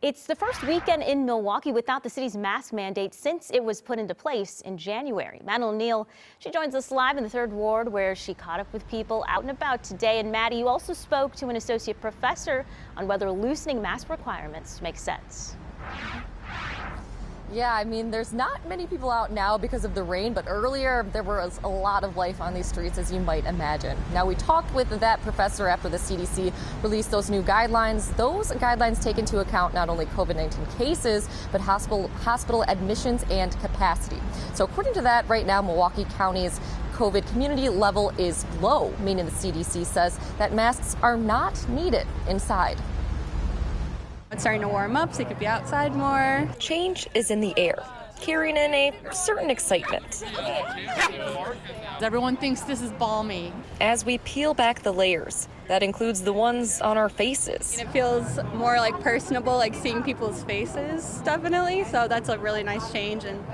It's the first weekend in Milwaukee without the city's mask mandate since it was put into place in January. Madeline O'Neill, she joins us live in the 3rd Ward where she caught up with people out and about today. And Maddie, you also spoke to an associate professor on whether loosening mask requirements makes sense. Yeah, I mean, there's not many people out now because of the rain, but earlier there was a lot of life on these streets, as you might imagine. Now, we talked with that professor after the CDC released those new guidelines. Those guidelines take into account not only COVID-19 cases, but hospital admissions and capacity. So according to that, right now, Milwaukee County's COVID community level is low, meaning the CDC says that masks are not needed inside. It's starting to warm up, so you could be outside more. Change is in the air, carrying in a certain excitement. Everyone thinks this is balmy. As we peel back the layers, that includes the ones on our faces. It feels more like personable, like seeing people's faces, definitely. So that's a really nice change and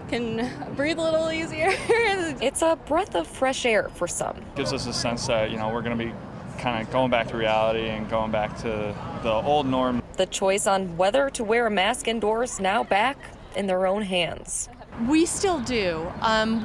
can breathe a little easier. It's a breath of fresh air for some. Gives us a sense that, we're going to be kind of going back to reality and going back to the old norm. The choice on whether to wear a mask indoors now back in their own hands. We still do.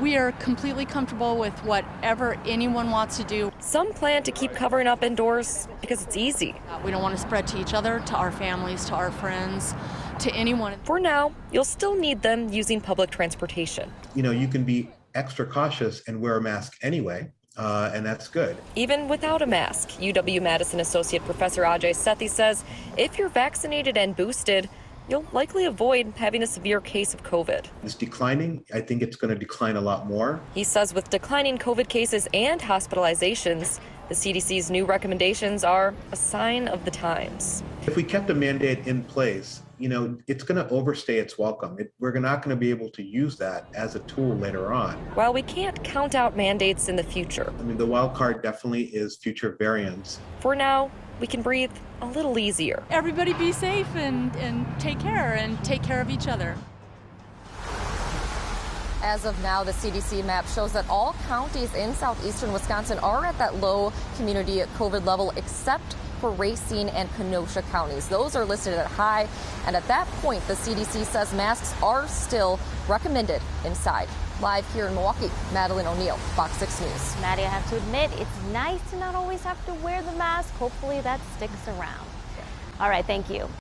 We are completely comfortable with whatever anyone wants to do. Some plan to keep covering up indoors because it's easy. We don't want to spread to each other, to our families, to our friends, to anyone. For now, you'll still need them using public transportation. You can be extra cautious and wear a mask anyway. And that's good. Even without a mask, UW-Madison Associate Professor Ajay Sethi says if you're vaccinated and boosted, you'll likely avoid having a severe case of COVID. It's declining. I think it's going to decline a lot more. He says with declining COVID cases and hospitalizations, the CDC's new recommendations are a sign of the times. If we kept a mandate in place, it's going to overstay its welcome. We're not going to be able to use that as a tool later on. While we can't count out mandates in the future, the wild card definitely is future variants. For now, we can breathe a little easier. Everybody be safe and take care of each other. As of now, the CDC map shows that all counties in southeastern Wisconsin are at that low community COVID level, except for Racine and Kenosha counties. Those are listed at high, and at that point, the CDC says masks are still recommended inside. Live here in Milwaukee, Madeline O'Neill, FOX 6 News. Maddie, I have to admit, it's nice to not always have to wear the mask. Hopefully that sticks around. All right, thank you.